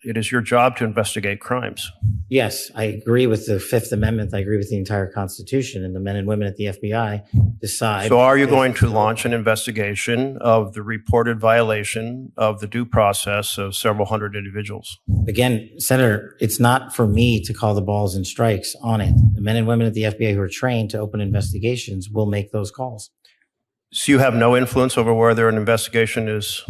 It is your job to investigate crimes. Yes, I agree with the Fifth Amendment. I agree with the entire Constitution, and the men and women at the FBI decide. So are you going to launch an investigation of the reported violation of the due process of several hundred individuals? Again, Senator, it's not for me to call the balls and strikes on it. The men and women at the FBI who are trained to open investigations will make those calls. So you have no influence over whether an investigation is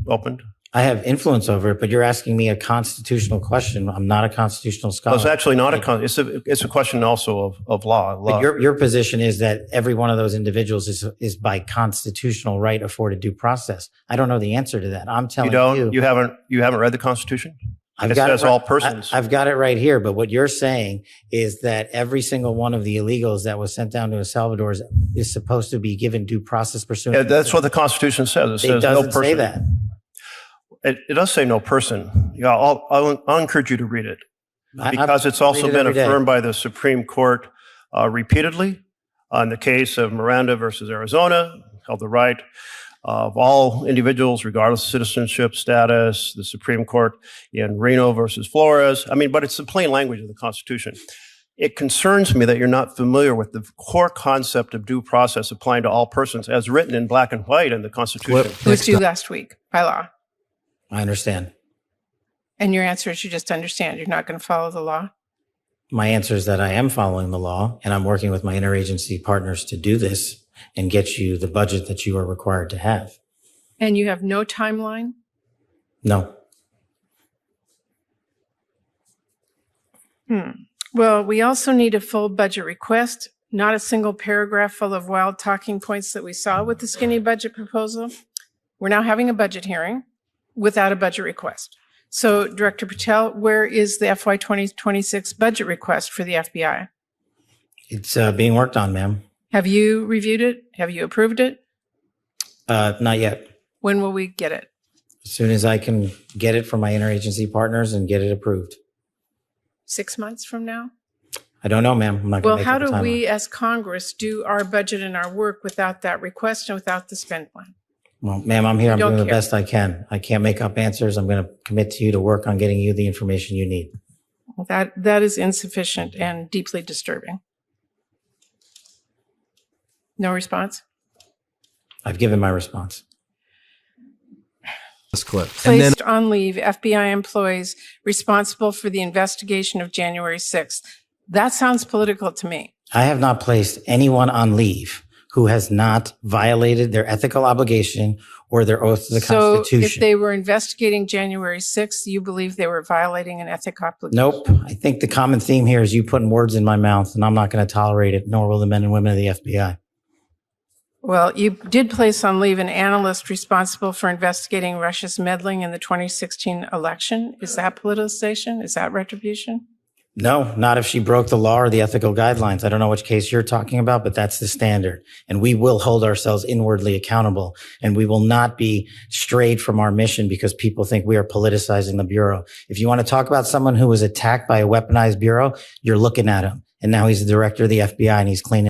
opened? I have influence over it, but you're asking me a constitutional question. I'm not a constitutional scholar. Well, it's actually not it's a question also of law. But your position is that every one of those individuals is by constitutional right afforded due process. I don't know the answer to that. I'm telling you haven't read the Constitution? It says all persons. I've got it right here. But what you're saying is that every single one of the illegals that was sent down to El Salvador is supposed to be given due process pursuant. Yeah, that's what the Constitution says. It doesn't say that. It does say no person. Yeah, I'll encourage you to read it because it's also been affirmed by the Supreme Court repeatedly. In the case of Miranda versus Arizona, held the right of all individuals, regardless of citizenship status. The Supreme Court in Reno versus Flores. But it's the plain language of the Constitution. It concerns me that you're not familiar with the core concept of due process applying to all persons as written in black and white in the Constitution. It was due last week by law. I understand. And your answer is you just understand. You're not going to follow the law? My answer is that I am following the law, and I'm working with my interagency partners to do this and get you the budget that you are required to have. And you have no timeline? No. Well, we also need a full budget request, not a single paragraph full of wild talking points that we saw with the skinny budget proposal. We're now having a budget hearing without a budget request. So, Director Patel, where is the FY 2026 budget request for the FBI? It's being worked on, ma'am. Have you reviewed it? Have you approved it? Not yet. When will we get it? As soon as I can get it from my interagency partners and get it approved. 6 months from now? I don't know, ma'am. I'm not going to make Well, up a how do timeline. we as Congress do our budget and our work without that request and without the spend plan? Well, ma'am, I'm here. I'm Don't doing the care. best I can. I can't make up answers. I'm going to commit to you to work on getting you the information you need. That is insufficient and deeply disturbing. No response? I've given my response. This clip. And then Placed on leave FBI employees responsible for the investigation of January 6th. That sounds political to me. I have not placed anyone on leave who has not violated their ethical obligation or their oath to the So Constitution. if they were investigating January 6th, you believe they were violating an ethical obligation? Nope. I think the common theme here is you putting words in my mouth, and I'm not going to tolerate it, nor will the men and women of the FBI. Well, you did place on leave an analyst responsible for investigating Russia's meddling in the 2016 election. Is that politicization? Is that retribution? No, not if she broke the law or the ethical guidelines. I don't know which case you're talking about, but that's the standard. And we will hold ourselves inwardly accountable, and we will not be strayed from our mission because people think we are politicizing the Bureau. If you want to talk about someone who was attacked by a weaponized Bureau, you're looking at him. And now he's the director of the FBI and he's cleaning